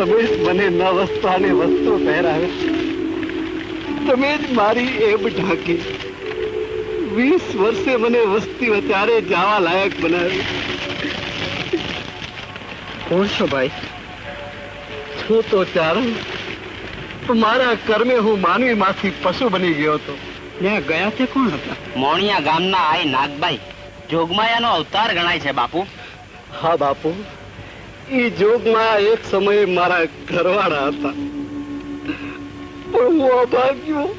તમે જ મને નવ વસ્ત્રાને વસ્ત્રો પહેરાવે, તમે જ મારી એબ ઢાંકી, 20 વર્ષે મને વસ્તી વચારે જવા લાયક બનાવી. કોણ છો ભાઈ? હું તો ચારણ, મારા કર્મે હું માનવી માંથી પશુ બની ગયો હતો. ત્યાં ગયા તે કોણ હતા? મોણિયા ગામના આઈ નાગભાઈ, જોગમાયાનો અવતાર ગણાય છે બાપુ. હા બાપુ, એ જોગમાં એક સમયે મારા ઘરવાળા હતા, પણ હું અભાગ્યો,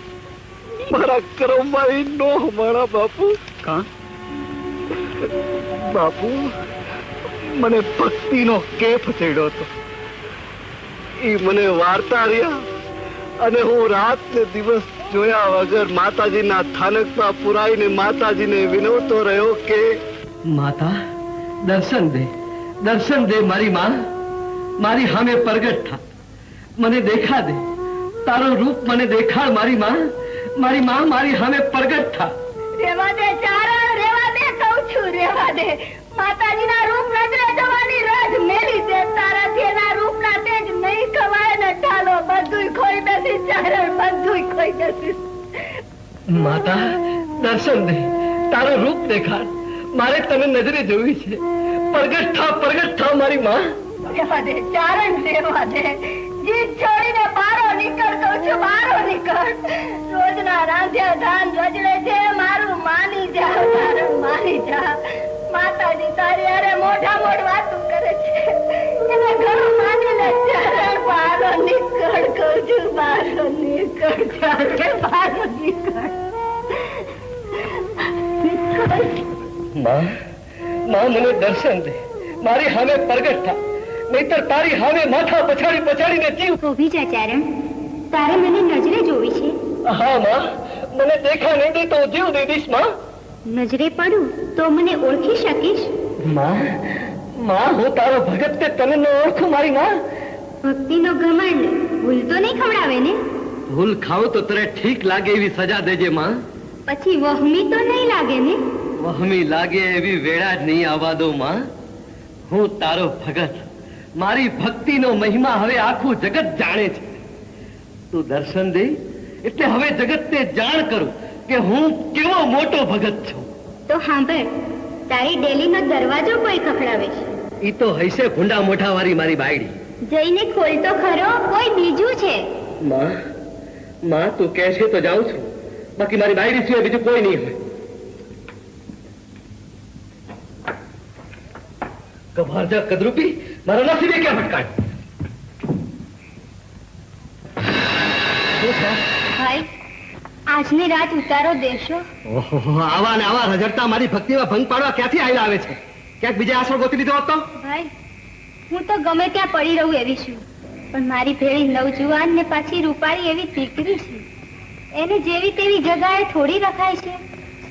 મારા કર્મમાં એ નો હમાણા બાપુ. બાપુ, મને ભક્તિનો કેફ ચડ્યો હતો, એ મને વાર્તા રહ્યા, અને હું રાત ને દિવસ જોયા વગર માતાજીના સ્થાનકમાં પુરાઈને માતાજીને વિનવતો રહ્યો કે માતા દર્શન દે મારી માં, મારી સામે પ્રગટ થા, મને દેખા દે, તારો રૂપ મને દેખાડ મારી માં, મારી સામે પ્રગટ થા. રેવા દે ચારણ, રેવા દે કહું છું, રેવા દે. માતાજીના રૂપ નજરે જોવાની રાજ મેલી દે, તારાથી એના રૂપના તેજ નહીં ખવાય ને ઢાલો, બધુંય ખોઈ બેસી ચારણ, બધુંય ખોઈ બેસી. માતા દર્શન દે, તારો રૂપ દેખાડ, મારે તને નજરે જોવી છે, પ્રગટ થા મારી માં. રેવા દે ચારણ, રેવા દે. જીત છોડીને બારો નીકળ કહું છું, બારો નીકળ. રોજના રાંધ્યા ધાન રજડે છે, મારું માની જા, ચારણ માની જા. માતાજી તારી અરે મોઢા મોઢ વાતું કરે છે, એને ઘણું માની લે ચારણ, બારો નીકળ કહું છું, બારો નીકળ ચારણ, બારો નીકળ. માં મને દર્શન દે, મારી સામે પ્રગટ થા, નહીતર તારી સામે માથા પછાડીને જીવ. ઉભી જા ચારણ, તારે મને નજરે જોવી છે. હા માં, મને દેખા નહીં દે તો જીવ દઈ દઈશ માં. નજરે પડું તો મને ઓળખી શકીશ? માં હું તારો ભગત તે તને ન ઓળખું મારી માં. ભક્તિનો ઘમંડ ભૂલ તો નહીં ખવડાવે ને? ભૂલ ખાવ તો તને ઠીક લાગે એવી સજા દેજે માં. પછી વહમી તો નહીં લાગે ને? વહમી લાગે એવી વેળા જ નહીં આવવા દો માં. હું તારો ભગત, મારી ભક્તિનો મહિમા હવે આખું જગત જાણે છે. તું દર્શન દે એટલે હવે જગતને જાણ કરું કે હું કેવો મોટો ભગત છું. તો સાંભળ, તારી ડેલીનો દરવાજો કોઈ ખખડાવે છે. ઈ તો હૈસે ભૂંડા મોઢા વાળી મારી બાયડી. જઈને ખોલ તો ખરો, કોઈ બીજું છે. માં તું કહે છે તો જાઉં છું, બાકી મારી બાયડી સિવાય બીજું કોઈ નહીં હોય. કભારજા કદરૂપી, મારા નસીબે ક્યાં ભટકાય? ભાઈ, આજની રાત ઉતારો દેશો. ઓહો, આવા ને આવા રજડતા મારી ભક્તિમાં ભંગ પાડવા ક્યાંથી આયલા આવે છે? ક્યાંક બીજા આસળ ગોતી લીધો હતો? ભાઈ, હું તો ગમે ત્યાં પડી રહું એવી છું, પણ મારી ભેળી નવજુવાન ને પાછી રૂપાળી એવી દીકરી છે, એને જેવી તેવી જગાએ થોડી રખાય છે.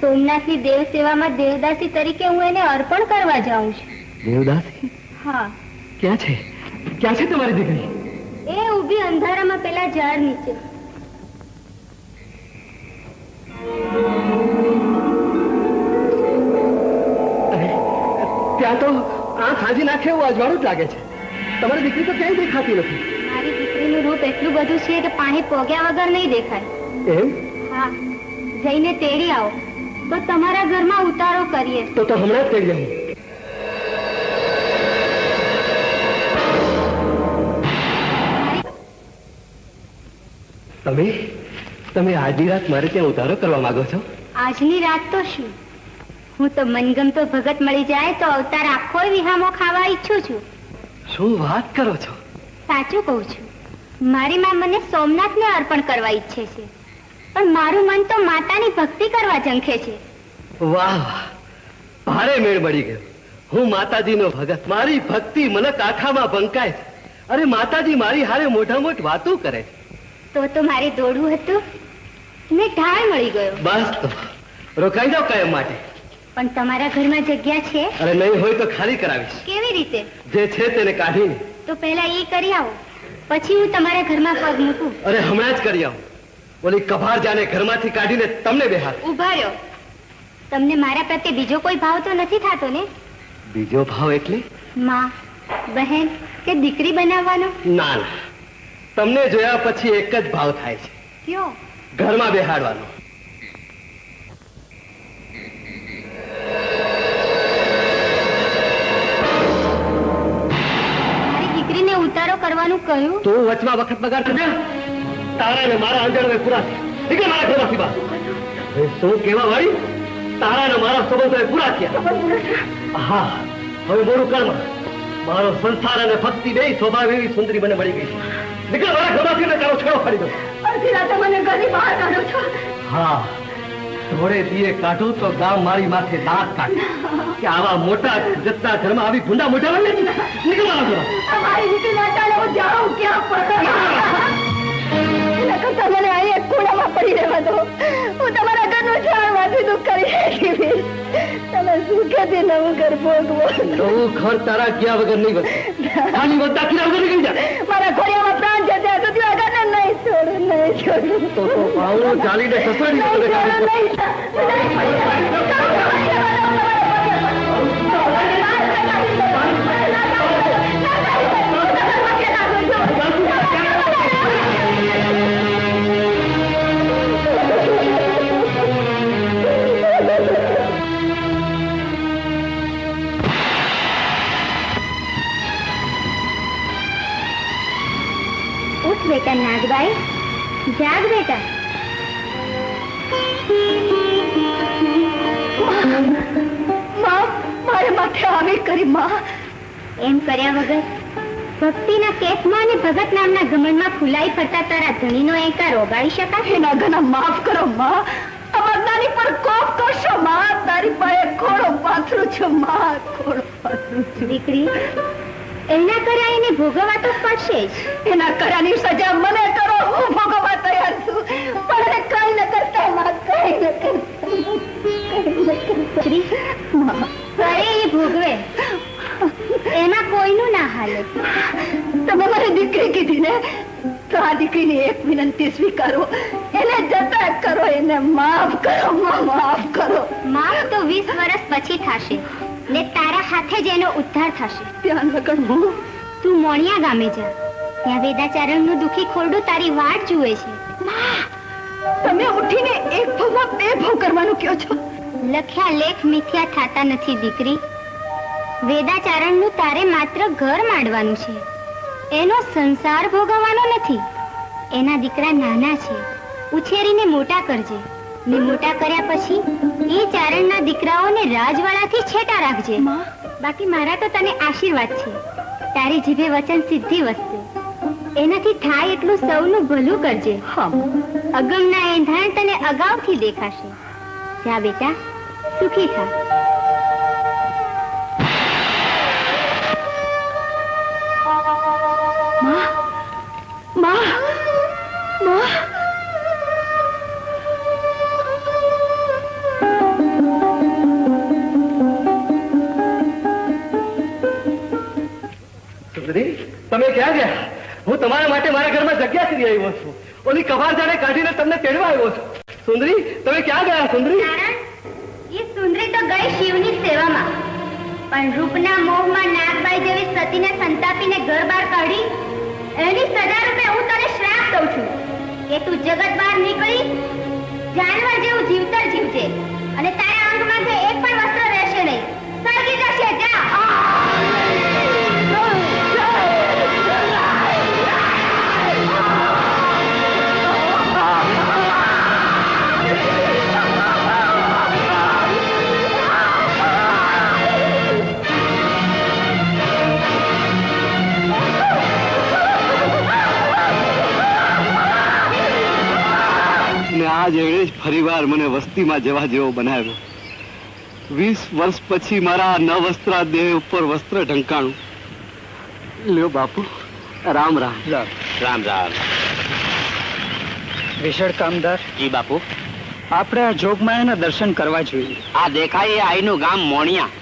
સોમનાથની દેવ સેવામાં દેવદાસી તરીકે હું એને અર્પણ કરવા જાઉં છું. દેવદાસી? હા. ક્યાં છે તમારી દીકરી? એ ઊભી અંધારામાં પેલા ઝાડ નીચે. ત્યાં તો આંખ હાજી નાખે એવું અજવાળું જ લાગે છે. તમારી દીકરી તો ક્યાંય દેખાતી નથી. મારી દીકરીનું રૂપ એટલું બધું છે કે પાણી પોગ્યા વગર નહીં દેખાય. એમ? હા, જઈને તેડી આવો તો તમારા ઘરમાં ઉતારો કરીએ. તો હમણાં જ તેડી આવું. તમે આજની રાત મારે ત્યાં ઉતારો કરવા માંગો છો? આજની રાત તો શું, હું તો મનગમતો ભગત મળી જાય તો અવતાર આખો વિહામો ખાવા ઈચ્છું છું. શું વાત કરો છો? સાચું કહું છું. મારી માં મને સોમનાથને અર્પણ કરવા ઈચ્છે છે, પણ મારું મન તો માતાની ભક્તિ કરવા ઝંખે છે. વાહ, ભારે મેળ મળી ગયો. હું માતાજીનો ભગત, મારી ભક્તિ મનક આખામાં બંકાય છે. અરે માતાજી મારી હારે મોઢા મોટ વાતો કરે છે. તો મારે દોડવું હતું ને ઢાળ મળી ગયો. બસ તો રોકાઈ જાઓ કાયમ માટે. પણ તમારા ઘરમાં જગ્યા છે? અરે નહીં હોય તો ખાલી કરાવીશ. કેવી રીતે? જે છે તેને કાઢીને. તો પહેલા એ કરી આવો, પછી હું તમારા ઘરમાં પગ મૂકું. અરે હમણાં જ કરી આવો. ઓલી કભાર જાને ઘરમાંથી કાઢીને તમને બેહાર. ઉભા રહ્યો, તમને મારા પ્રત્યે બીજો કોઈ ભાવ તો નથી થતો ને? બીજો ભાવ એટલે? માં, બહેન કે દીકરી બનાવવાનો? ના ના, તમને જોયા પછી એક જ ભાવ થાય છે, કયો? ઘરમાં બેહાડવાનો. મારી દીકરીને ઉતારો કરવાનું કહ્યું? તું વચમાં વખત બગાડ કરજે. તારા ને મારા અંજળ હવે પૂરા થયા. નીકળ મારા ઘરમાંથી બહાર. હવે શું કહેવા વાળી? તારા ને મારા સંબંધો હવે પૂરા થયા. હા, હવે મોરું કર્મ. મારો સંસાર અને ભક્તિ બે સ્વભાવ એવી સુંદરી મને મળી ગઈ છે. નીકળ મારા ઘરમાંથી ને તારો છેડો ફાડી દો. અડધી રાતે મને ઘરની બહાર કાઢો છો. હા, થોડે દીએ કાઢું તો ગામ મારી માથે દાંત કાઢે કે આવા મોટા જથ્થા ઘરમાં આવી ગુંડા મોટા વાળે. નીકળ મારા ઘરમાંથી. મારી દીકરી વાટાને હું જાઉં ક્યાં પડે? એના કરતા મને અહીં એક ખૂણામાં પડી રહેવા દો. હું તમારા ઘરનું ઝાડમાંથી દુઃખ કરી શકીશ. તમે સુખેથી નવું ઘર ભોગવો. નવું ઘર તારા ગયા વગર નહીં વધે. ખાલી વધતા કિરા વગર નીકળી જા. મારા ઘોડિયામાં પ્રાણ છે ત્યાં સુધી આ ઘરને નહીં છોડું, નહીં છોડું. તો પાવડો ચાલીને સસરાની નહીં જોડે છોડું, કાઢી ઉઠ બેટા નાગબાઈ, જાગ બેટા. મારે માથે આવી કરી માં. એમ કર્યા વગર ભક્તિના કેસમાં અને ભગત નામના ઘમંડમાં ફૂલાઈ ફરતા તારા ધણીનો એંકાર ઓગાળી શકાય? એના ઘણા માફ કરો માં. અમારી પર કોપ કરશો માં. તારી પાસે ખોડો પાથરું છું માં, ખોડો પાથરું છું. દીકરી, એના કર્યા એને ભોગવવા તો પડશે જ. એના કર્યાની સજા મને કરો, હું ભોગવવા તૈયાર છું. પણ એને કઈ ન કરતા માં, કઈ ન કરતા. અરે એ ભોગવે, એમાં કોઈનું ના હાલે. તમે મારી દીકરી કીધી ને, તો આ દીકરીની એક વિનંતી સ્વીકારો. એને જતા કરો, એને માફ કરો માં, માફ કરો. માફ તો 20 વર્ષ પછી થશે ને તારા હાથે જ એનો ઉદ્ધાર થશે. ધ્યાન વગર હું. તું મોણિયા ગામે જા, ત્યાં વેદાચારણનું દુખી ખોરડું તારી વાટ જુએ છે. તમે ઉઠીને એક ભાવમાં બે ભાવ કરવાનું કહો છો. લખ્યા લેખ મિથ્યા થાતા નથી દીકરી. વેદાચારણનું તારે માત્ર ઘર માંડવાનું છે, એનો સંસાર ભોગવવાનો નથી. એના દીકરા નાના છે, ઉછેરીને મોટા કરજે ને મોટા કર્યા પછી એ ચારણના દીકરાઓને રાજવાળાથી છેટા રાખજે. બાકી મારા તો તને આશીર્વાદ છે. તારી જીભે વચન સિદ્ધિ વસશે. એનાથી થાય એટલું સૌનું ભલું કરજે. અગમના એંધાણ તને અગાઉથી દેખાશે. જા બેટા, સુખી થા. તમે ક્યાં ગયા? હું તમારા માટે મારા ઘરમાં જગ્યા કરી આવ્યો છું. ઓલી કબાર જાણે કાઢીને તમને તેડવા આવ્યો છું. સુંદરી, તમે ક્યાં ગયા? સુંદરી, એ સુંદરી તો ગઈ શિવની સેવામાં, પણ રૂપના મોહમાં નાગબાઈ જેવી સતીને સંતાપીને ઘર બહાર કાઢી. એની સજા રૂપે હું તને શ્રાપ દઉં છું કે તું જગત બહાર નીકળી જાનવર જેવું જીવતર જીવજે, અને તારા અંગમાંથી એક પણ વસ્ત્ર રહેશે નહીં. સળગી જશે. જા. આજ એણે જ ફરીવાર મને વસ્તીમાં જવા જેવો બનાવ્યો. 20 વર્ષ પછી મારા ન વસ્ત્રા દેહ ઉપર વસ્ત્ર ઢંકાણું. લ્યો બાપુ, રામ રામ. રામ રામ. વિશળ કામદાર, જી બાપુ. આપણે આ જોગમાયાના દર્શન કરવા જોઈએ. આ દેખાય એ આઈનું ગામ મોણિયા.